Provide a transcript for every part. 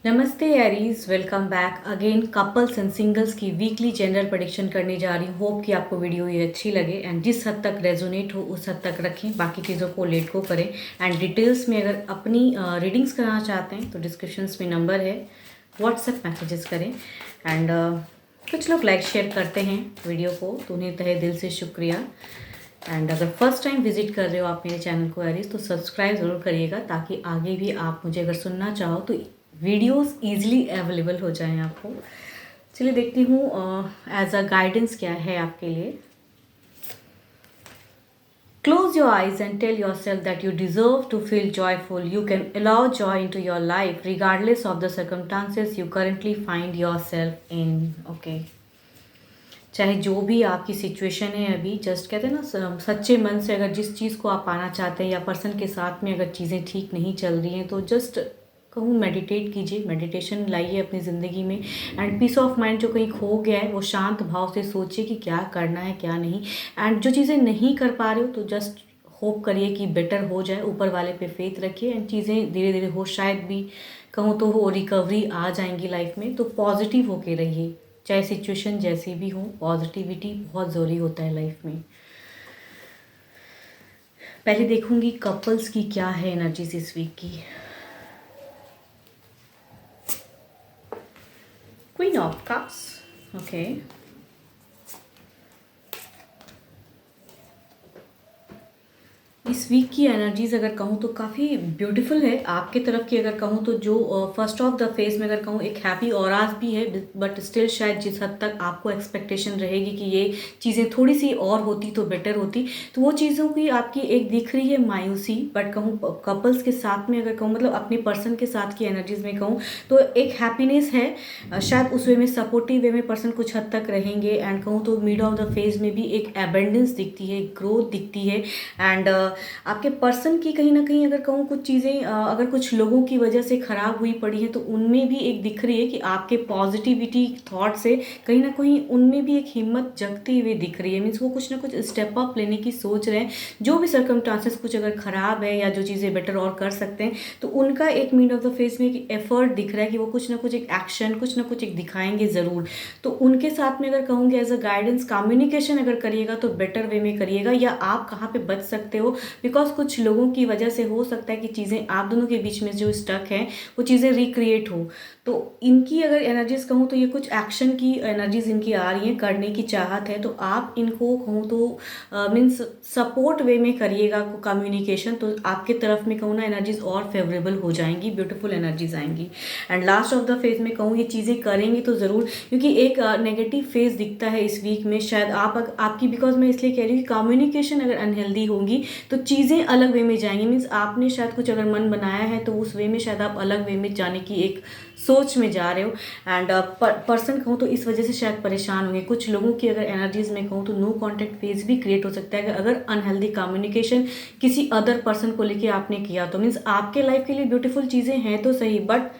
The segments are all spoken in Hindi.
नमस्ते Aries, welcome back again. Couples and singles की वीकली जेंडर प्रेडिक्शन करने जा रही हूँ। होप कि आपको वीडियो ये अच्छी लगे एंड जिस हद तक रेजोनेट हो उस हद तक रखें, बाकी चीज़ों को लेट को करें। एंड डिटेल्स में अगर अपनी रीडिंग्स कराना चाहते हैं तो डिस्क्रिप्शंस में नंबर है, व्हाट्सएप मैसेजेस करें। एंड कुछ लोग लाइक शेयर करते हैं वीडियो को, तो उन्हें तहे दिल से शुक्रिया। एंड अगर फर्स्ट टाइम विजिट कर रहे हो आप मेरे चैनल को एरीज, तो सब्सक्राइब ज़रूर करिएगा ताकि आगे भी आप मुझे अगर सुनना चाहो तो वीडियोस इजीली अवेलेबल हो जाएं आपको। चलिए देखती हूँ एज अ गाइडेंस क्या है आपके लिए। Close your eyes and tell yourself that you deserve to feel joyful. You can allow joy into your life regardless of the circumstances you currently find yourself in. Okay. चाहे जो भी आपकी सिचुएशन है अभी, जस्ट कहते हैं ना सच्चे मन से अगर जिस चीज़ को आप पाना चाहते हैं या पर्सन के साथ में अगर चीज़ें ठीक नहीं चल रही हैं, तो जस्ट कहूँ मेडिटेट कीजिए, मेडिटेशन लाइए अपनी ज़िंदगी में। एंड पीस ऑफ माइंड जो कहीं खो गया है वो शांत भाव से सोचिए कि क्या करना है क्या नहीं। एंड जो चीज़ें नहीं कर पा रहे हो तो जस्ट होप करिए कि बेटर हो जाए, ऊपर वाले पे फेथ रखिए एंड चीज़ें धीरे धीरे हो, शायद भी कहूँ तो वो रिकवरी आ जाएंगी लाइफ में। तो पॉजिटिव होके रहिए, चाहे सिचुएशन जैसी भी हो। पॉजिटिविटी बहुत ज़रूरी होता है लाइफ में। पहले देखूंगी कपल्स की क्या है एनर्जीज इस वीक की। Queen of cups. ओके, इस वीक की एनर्जीज अगर कहूँ तो काफ़ी ब्यूटीफुल है आपके तरफ की। अगर कहूँ तो जो फर्स्ट ऑफ द फेज में अगर कहूँ एक हैप्पी ऑराज भी है, बट स्टिल शायद जिस हद तक आपको एक्सपेक्टेशन रहेगी कि ये चीज़ें थोड़ी सी और होती तो बेटर होती, तो वो चीज़ों की आपकी एक दिख रही है मायूसी। बट कहूँ कपल्स के साथ में अगर कहूँ, मतलब अपने पर्सन के साथ की एनर्जीज में कहूँ तो एक हैप्पीनेस है। शायद उस वे में सपोर्टिव वे में पर्सन कुछ हद तक रहेंगे। एंड कहूँ तो मिड ऑफ द फेज में भी एक एबेंडेंस दिखती है, ग्रोथ दिखती है। एंड आपके पर्सन की कहीं ना कहीं अगर कहूँ कुछ चीज़ें अगर कुछ लोगों की वजह से ख़राब हुई पड़ी हैं, तो उनमें भी एक दिख रही है कि आपके पॉजिटिविटी थॉट से कहीं ना कहीं उनमें भी एक हिम्मत जगती हुई दिख रही है। मीन्स वो कुछ ना कुछ स्टेप अप लेने की सोच रहे हैं। जो भी सर्कमस्टांसेस कुछ अगर ख़राब है या जो चीज़ें बेटर और कर सकते हैं, तो उनका एक मिड ऑफ द फेस में एक एफर्ट दिख रहा है कि वो कुछ ना कुछ एक एक्शन, कुछ ना कुछ एक दिखाएंगे ज़रूर। तो उनके साथ में अगर कहूँगी एज अ गाइडेंस, कम्युनिकेशन अगर करिएगा तो बेटर वे में करिएगा, या आप कहाँ पे बच सकते हो। बिकॉज कुछ लोगों की वजह से हो सकता है कि चीज़ें आप दोनों के बीच में जो स्टक है वो चीज़ें रिक्रिएट हो। तो इनकी अगर एनर्जीज कहूँ तो ये कुछ एक्शन की एनर्जीज इनकी आ रही हैं, करने की चाहत है। तो आप इनको कहूँ तो मीन्स सपोर्ट वे में करिएगा कम्युनिकेशन, तो आपके तरफ में कहूँ ना एनर्जीज और फेवरेबल हो जाएंगी, ब्यूटीफुल एनर्जीज आएंगी। And last of the phase में कहूँ ये चीज़ें करेंगे तो ज़रूर, क्योंकि एक नेगेटिव फेज दिखता है इस वीक में शायद आपकी। बिकॉज मैं इसलिए कह रही हूँ कि कम्युनिकेशन अगर अनहेल्दी होंगी तो चीज़ें अलग वे में जाएंगी। मीन्स आपने शायद कुछ अगर मन बनाया है तो उस वे में शायद आप अलग वे में जाने की एक सोच में जा रहे हो। एंड पर्सन कहूँ तो इस वजह से शायद परेशान होंगे। कुछ लोगों की अगर एनर्जीज में कहूँ तो नो कॉन्टेक्ट फेज भी क्रिएट हो सकता है अगर अनहेल्दी कम्युनिकेशन किसी अदर पर्सन को लेके आपने किया तो। मीन्स आपके लाइफ के लिए ब्यूटीफुल चीज़ें हैं तो सही, बट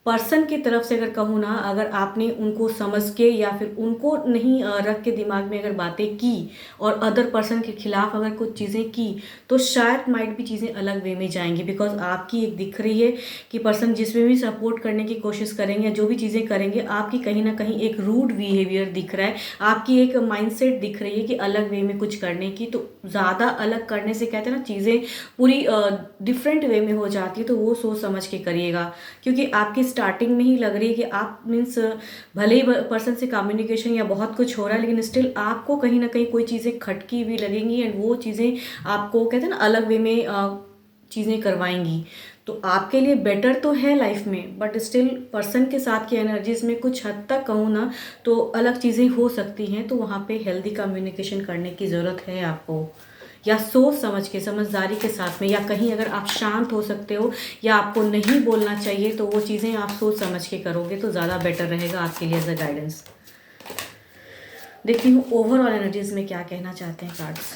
पर्सन की तरफ से अगर कहूँ ना, अगर आपने उनको समझ के या फिर उनको नहीं रख के दिमाग में अगर बातें की और अदर पर्सन के खिलाफ अगर कुछ चीज़ें की, तो शायद माइट भी चीज़ें अलग वे में जाएंगी। बिकॉज आपकी एक दिख रही है कि पर्सन जिसमें भी सपोर्ट करने की कोशिश करेंगे, जो भी चीज़ें करेंगे, आपकी कहीं ना कहीं एक रूड बिहेवियर दिख रहा है, आपकी एक माइंडसेट दिख रही है कि अलग वे में कुछ करने की। तो ज़्यादा अलग करने से कहते हैं ना चीज़ें पूरी डिफरेंट वे में हो जाती है, तो वो सोच समझ के करिएगा। क्योंकि आपकी स्टार्टिंग में ही लग रही है कि आप मीन्स भले ही पर्सन से कम्युनिकेशन या बहुत कुछ हो रहा है, लेकिन स्टिल आपको कहीं ना कहीं कोई चीज़ें खटकी हुई लगेंगी एंड वो चीज़ें आपको कहते हैं ना अलग वे में चीज़ें करवाएंगी। तो आपके लिए बेटर तो है लाइफ में, बट स्टिल पर्सन के साथ की एनर्जीज में कुछ हद तक कहूँ ना तो अलग चीज़ें हो सकती हैं। तो वहाँ पे हेल्दी कम्युनिकेशन करने की ज़रूरत है आपको, या सोच समझ के, समझदारी के साथ में, या कहीं अगर आप शांत हो सकते हो या आपको नहीं बोलना चाहिए तो वो चीज़ें आप सोच समझ के करोगे तो ज़्यादा बेटर रहेगा आपके लिए एज अ गाइडेंस। देखती हूँ ओवरऑल एनर्जीज में क्या कहना चाहते हैं कार्ड्स।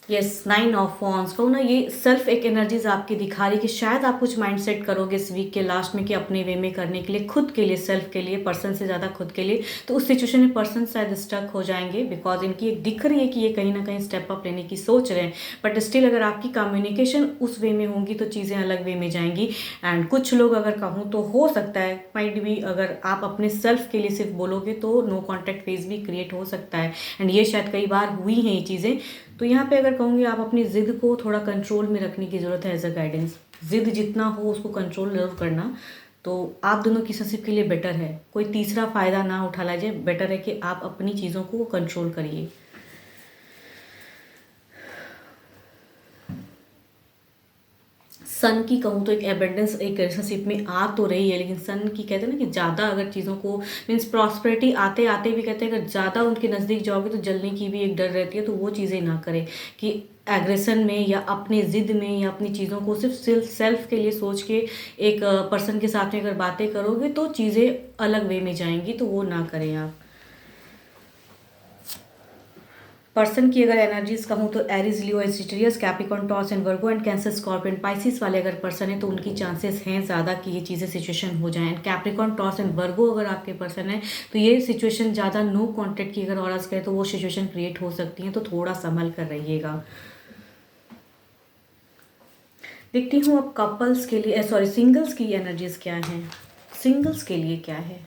यस, 9 ऑफ वॉन्ड्स कहूँ ना, ये सेल्फ एक एनर्जीज आपकी दिखा रही है कि शायद आप कुछ माइंड सेट करोगे इस वीक के लास्ट में कि अपने वे में करने के लिए, खुद के लिए, सेल्फ के लिए, पर्सन से ज़्यादा खुद के लिए। तो उस सिचुएशन में पर्सन शायद स्टक हो जाएंगे, बिकॉज इनकी एक दिख रही है कि ये कहीं ना कहीं स्टेप अप लेने की सोच रहे हैं। बट स्टिल अगर आपकी कम्युनिकेशन उस वे में होंगी तो चीज़ें अलग वे में जाएंगी। एंड कुछ लोग अगर कहूँ तो हो सकता है माइंड भी, अगर आप अपने सेल्फ के लिए सिर्फ बोलोगे तो नो कॉन्टैक्ट फेज भी क्रिएट हो सकता है। एंड ये शायद कई बार हुई हैं ये चीज़ें। तो यहाँ पे अगर कहूँगी आप अपनी ज़िद को थोड़ा कंट्रोल में रखने की ज़रूरत है एज अ गाइडेंस। ज़िद जितना हो उसको कंट्रोल जरूर करना। तो आप दोनों की रिलेशनशिप के लिए बेटर है कोई तीसरा फ़ायदा ना उठा लीजिए, बेटर है कि आप अपनी चीज़ों को कंट्रोल करिए। सन की कहूँ तो एक एबेंडेंस एक रिलेशनशिप में आ तो रही है, लेकिन सन की कहते हैं ना कि ज़्यादा अगर चीज़ों को मीन्स प्रॉस्पेरिटी आते आते भी कहते हैं अगर ज़्यादा उनके नज़दीक जाओगे तो जलने की भी एक डर रहती है। तो वो चीज़ें ना करें कि एग्रेशन में या अपने ज़िद में या अपनी चीज़ों को सिर्फ सेल्फ के लिए सोच के एक पर्सन के साथ में अगर बातें करोगे तो चीज़ें अलग वे में जाएंगी, तो वो ना करें आप। पर्सन की अगर एनर्जीज कहूँ तो Aries, Leo, Sagittarius, Capricorn, Taurus and Virgo and Cancer, Scorpion, Pisces वाले अगर पर्सन है तो उनकी चांसेस हैं ज़्यादा कि ये चीज़ें सिचुएशन हो जाएं। एंड कैप्रिकॉर्न, टॉरस एंड वर्गो अगर आपके पर्सन है तो ये सिचुएशन ज़्यादा नो कॉन्टेक्ट की अगर ऑरस करें तो वो सिचुएशन क्रिएट हो सकती हैं, तो थोड़ा संभल कर रहिएगा। देखती हूँ अब कपल्स के लिए, सॉरी सिंगल्स की एनर्जीज क्या हैं, सिंगल्स के लिए क्या है।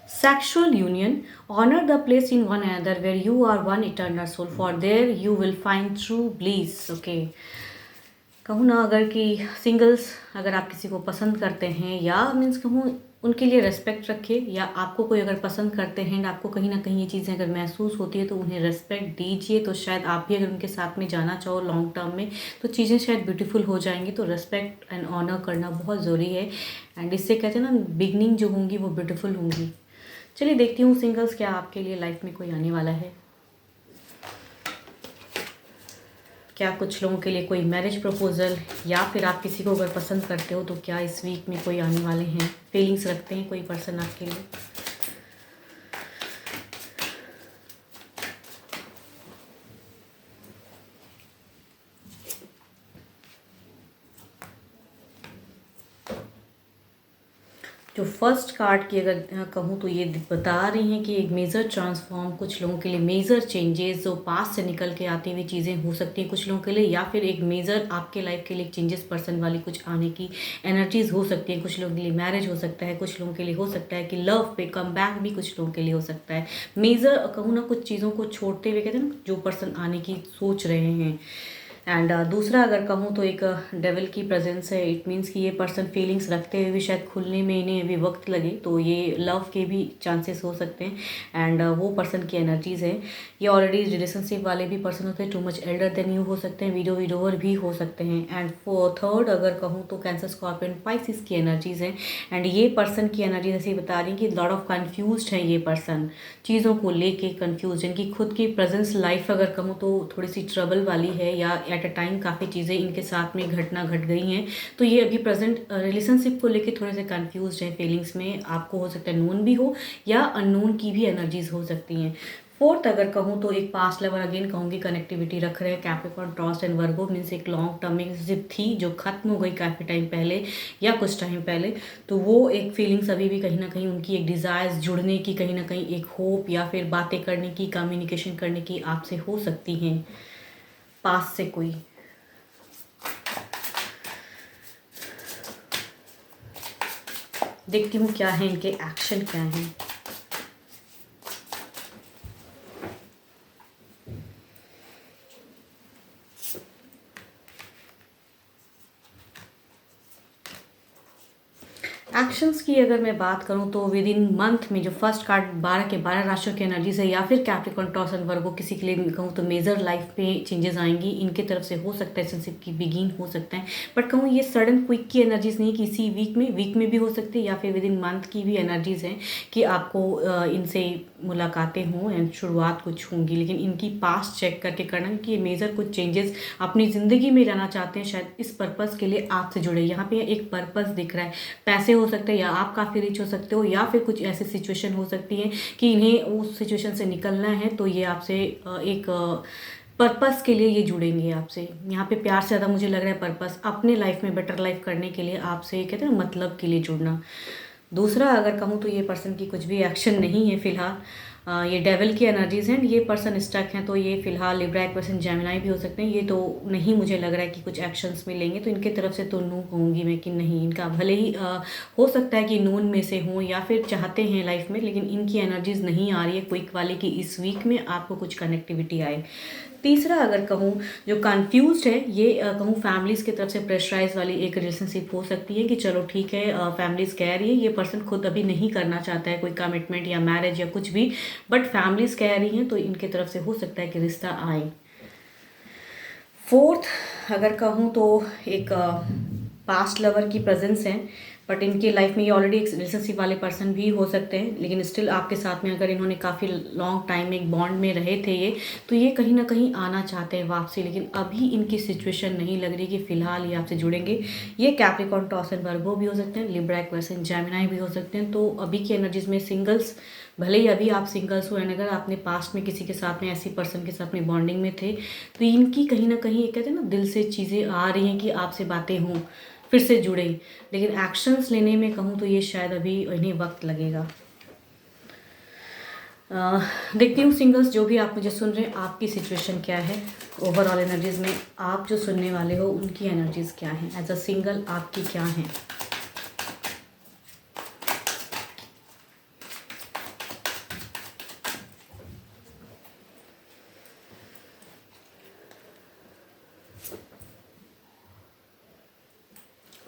Sexual union, honor the place in one another where you are one eternal soul, for there you will find true bliss. Okay, कहूँ ना अगर कि सिंगल्स अगर आप किसी को पसंद करते हैं या मीन्स कहूँ उनके लिए रेस्पेक्ट रखिए, या आपको कोई अगर पसंद करते हैं एंड आपको कहीं ना कहीं ये चीज़ें अगर महसूस होती है तो उन्हें रेस्पेक्ट दीजिए। तो शायद आप भी अगर उनके साथ में जाना चाहो लॉन्ग टर्म में तो चीज़ें शायद ब्यूटीफुल हो जाएंगी। तो रेस्पेक्ट एंड ऑनर करना बहुत ज़रूरी है, एंड इससे कहते हैं ना बिगनिंग जो होंगी वो ब्यूटीफुल होंगी। चलिए देखती हूँ सिंगल्स क्या आपके लिए लाइफ में कोई आने वाला है। क्या कुछ लोगों के लिए कोई मैरिज प्रपोजल, या फिर आप किसी को अगर पसंद करते हो तो क्या इस वीक में कोई आने वाले हैं, फीलिंग्स रखते हैं कोई पर्सन आपके लिए। जो फर्स्ट कार्ड की अगर कहूँ तो ये बता रही हैं कि एक मेजर ट्रांसफॉर्म, कुछ लोगों के लिए मेजर चेंजेस जो पास से निकल के आती हुई चीज़ें हो सकती हैं कुछ लोगों के लिए, या फिर एक मेजर आपके लाइफ के लिए चेंजेस पर्सन वाली कुछ आने की एनर्जीज हो सकती है। कुछ लोगों के लिए मैरिज हो सकता है, कुछ लोगों के लिए हो सकता है कि लव पे कम बैक भी कुछ लोगों के लिए हो सकता है। मेजर कहूँ ना कुछ चीज़ों को छोड़ते हुए कहते हैं ना जो पर्सन आने की सोच रहे हैं। एंड दूसरा अगर कहूँ तो एक डेविल की प्रेजेंस है, इट मीन्स कि ये पर्सन फीलिंग्स रखते हुए भी शायद खुलने में इन्हें अभी वक्त लगे, तो ये लव के भी चांसेस हो सकते हैं। एंड वो पर्सन की एनर्जीज है, ये ऑलरेडी रिलेशनशिप वाले भी पर्सन होते हैं, too much elder than you हो सकते हैं, विडोवर भी हो सकते हैं। एंड थर्ड अगर कहूँ तो कैंसर, स्कॉर्पियन, पाइसिस की एनर्जीज हैं। एंड ये पर्सन की एनर्जीज ऐसे बता रही कि लॉट ऑफ कन्फ्यूज है ये पर्सन, चीज़ों को लेके कन्फ्यूज, इनकी खुद की प्रेजेंस लाइफ अगर कहूँ तो थोड़ी सी ट्रबल वाली है, या एट अ टाइम काफ़ी चीज़ें इनके साथ में घटना घट गई हैं। तो ये अभी प्रेजेंट रिलेशनशिप को लेके थोड़े से कंफ्यूज हैं फीलिंग्स में। आपको हो सकता है नोन भी हो या अननोन की भी एनर्जीज हो सकती हैं। फोर्थ अगर कहूँ तो एक पास्ट लवर, अगेन कहूँगी कनेक्टिविटी रख रहे हैं, Capricorn, Taurus and Virgo, means एक लॉन्ग टर्म रिलेशनशिप थी जो खत्म हो गई काफ़ी टाइम पहले या कुछ टाइम पहले। तो वो एक फीलिंग्स अभी भी कहीं ना कहीं उनकी एक डिज़ायर्स जुड़ने की, कहीं ना कहीं एक होप या फिर बातें करने की, कम्युनिकेशन करने की आपसे हो सकती हैं पास से कोई। देखती हूँ क्या है इनके एक्शन क्या हैं। एक्शंस की अगर मैं बात करूं तो विद इन मंथ में जो फर्स्ट कार्ड 12 के 12 राशियों की एनर्जी है, या फिर कैप्रिकॉर्न, टॉरस एंड वर्गो किसी के लिए कहूँ तो मेजर लाइफ पे चेंजेस आएंगी, इनके तरफ से हो सकता है रिलेशनशिप की बिगिन हो सकता है। बट कहूँ ये सडन क्विक की एनर्जीज नहीं कि इसी वीक में भी हो सकती है, या फिर विद इन मंथ की भी एनर्जीज हैं कि आपको इनसे मुलाकातें हों एंड शुरुआत कुछ होंगी, लेकिन इनकी पास्ट चेक करके करना, क्योंकि ये मेजर कुछ चेंजेस अपनी ज़िंदगी में लाना चाहते हैं, शायद इस पर्पज़ के लिए आपसे जुड़े। यहाँ पे एक पर्पज़ दिख रहा है, पैसे हो सकते हैं या आप काफ़ी रिच हो सकते हो, या फिर कुछ ऐसी सिचुएशन हो सकती है कि इन्हें उस सिचुएशन से निकलना है, तो ये आपसे एक पर्पस के लिए ये जुड़ेंगे आपसे। यहाँ पे प्यार से ज़्यादा मुझे लग रहा है पर्पस, अपने लाइफ में बेटर लाइफ करने के लिए आपसे, कहते हैं ना, मतलब के लिए जुड़ना। दूसरा अगर कहूँ तो ये पर्सन की कुछ भी एक्शन नहीं है फिलहाल। ये डेविल की एनर्जीज हैं, ये पर्सन स्टक हैं, तो ये फिलहाल लिब्रा, एक्वेरियस, जेमिनी भी हो सकते हैं। ये तो नहीं मुझे लग रहा है कि कुछ एक्शंस में लेंगे, तो इनके तरफ से तो नो कहूँगी मैं कि नहीं। इनका भले ही हो सकता है कि नोन में से हों या फिर चाहते हैं लाइफ में, लेकिन इनकी एनर्जीज नहीं आ रही है क्विक वाले की इस वीक में आपको कुछ कनेक्टिविटी आए। तीसरा अगर कहूँ जो कन्फ्यूज्ड है, ये कहूँ फैमिलीज़ की तरफ से प्रेशराइज वाली एक रिलेशनशिप हो सकती है कि चलो ठीक है, फैमिलीज़ कह रही है, ये पर्सन खुद अभी नहीं करना चाहता है कोई कमिटमेंट या मैरिज या कुछ भी, बट फैमिलीज़ कह रही हैं, तो इनके तरफ से हो सकता है कि रिश्ता आए। फोर्थ अगर कहूँ तो एक पास्ट लवर की प्रेजेंस है, बट इनकी लाइफ में ये ऑलरेडी एक रिलेशनशिप वाले पर्सन भी हो सकते हैं, लेकिन स्टिल आपके साथ में अगर इन्होंने काफ़ी लॉन्ग टाइम एक बॉन्ड में रहे थे ये, तो ये कहीं ना कहीं आना चाहते हैं वापसी, लेकिन अभी इनकी सिचुएशन नहीं लग रही कि फ़िलहाल ये आपसे जुड़ेंगे। ये कैप्रिकॉर्न, टॉरस एंड वर्गो भी हो सकते हैं, लिब्रा, एक्वेरियस एंड जेमिनी भी हो सकते हैं। तो अभी की एनर्जीज में सिंगल्स, भले ही अभी आप सिंगल्स हो एंड अगर आपने पास्ट में किसी के साथ में ऐसी पर्सन के साथ में बॉन्डिंग में थे, तो इनकी कहीं ना कहीं कहते हैं ना दिल से चीज़ें आ रही हैं कि आपसे बातें हों, फिर से जुड़े, लेकिन एक्शंस लेने में कहूँ तो ये शायद अभी इन्हें वक्त लगेगा। देखती हूँ सिंगल्स जो भी आप मुझे सुन रहे हैं, आपकी सिचुएशन क्या है ओवरऑल एनर्जीज में, आप जो सुनने वाले हो उनकी एनर्जीज क्या हैं, एज अ सिंगल आपकी क्या हैं।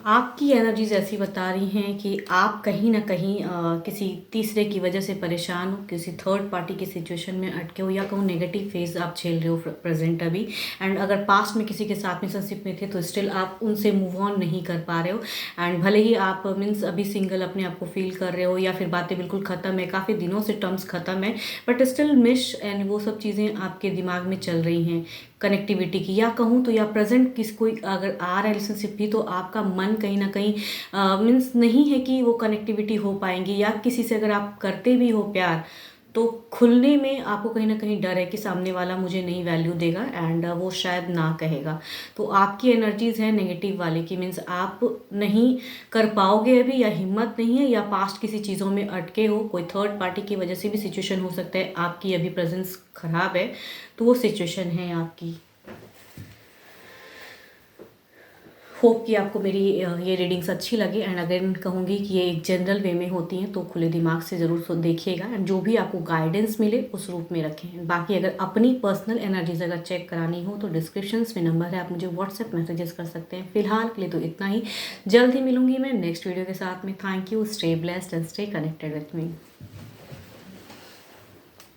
आपकी एनर्जीज ऐसी बता रही हैं कि आप कहीं ना कहीं किसी तीसरे की वजह से परेशान हो, किसी थर्ड पार्टी की सिचुएशन में अटके हो, या कहूँ नेगेटिव फेज आप झेल रहे हो प्रेजेंट अभी, एंड अगर पास्ट में किसी के साथ में रिलेशनशिप में थे तो स्टिल आप उनसे मूव ऑन नहीं कर पा रहे हो, एंड भले ही आप मीन्स अभी सिंगल अपने आप को फील कर रहे हो या फिर बातें बिल्कुल ख़त्म है, काफ़ी दिनों से टर्म्स ख़त्म है, बट स्टिल मिश एंड वो सब चीज़ें आपके दिमाग में चल रही हैं कनेक्टिविटी की, या कहूँ तो या प्रेजेंट किस कोई अगर आ रहा है रिलेशनशिप भी, तो आपका मन कहीं ना कहीं मीन्स नहीं है कि वो कनेक्टिविटी हो पाएंगी, या किसी से अगर आप करते भी हो प्यार तो खुलने में आपको कहीं ना कहीं डर है कि सामने वाला मुझे नहीं वैल्यू देगा एंड वो शायद ना कहेगा। तो आपकी एनर्जीज है नेगेटिव वाले की, मीन्स आप नहीं कर पाओगे अभी, या हिम्मत नहीं है, या पास्ट किसी चीज़ों में अटके हो, कोई थर्ड पार्टी की वजह से भी सिचुएशन हो सकता है, आपकी अभी प्रेजेंस खराब है, तो वो सिचुएशन है आपकी। होप कि आपको मेरी ये रीडिंग्स अच्छी लगे, एंड अगर कहूँगी कि ये एक जनरल वे में होती हैं तो खुले दिमाग से ज़रूर देखिएगा, एंड जो भी आपको गाइडेंस मिले उस रूप में रखें। बाकी अगर अपनी पर्सनल एनर्जीज अगर चेक करानी हो तो डिस्क्रिप्शंस में नंबर है, आप मुझे व्हाट्सएप मैसेजेस कर सकते हैं। फिलहाल के लिए तो इतना ही, जल्द ही मिलूंगी मैं नेक्स्ट वीडियो के साथ में। Thank you, stay blessed and stay connected with me.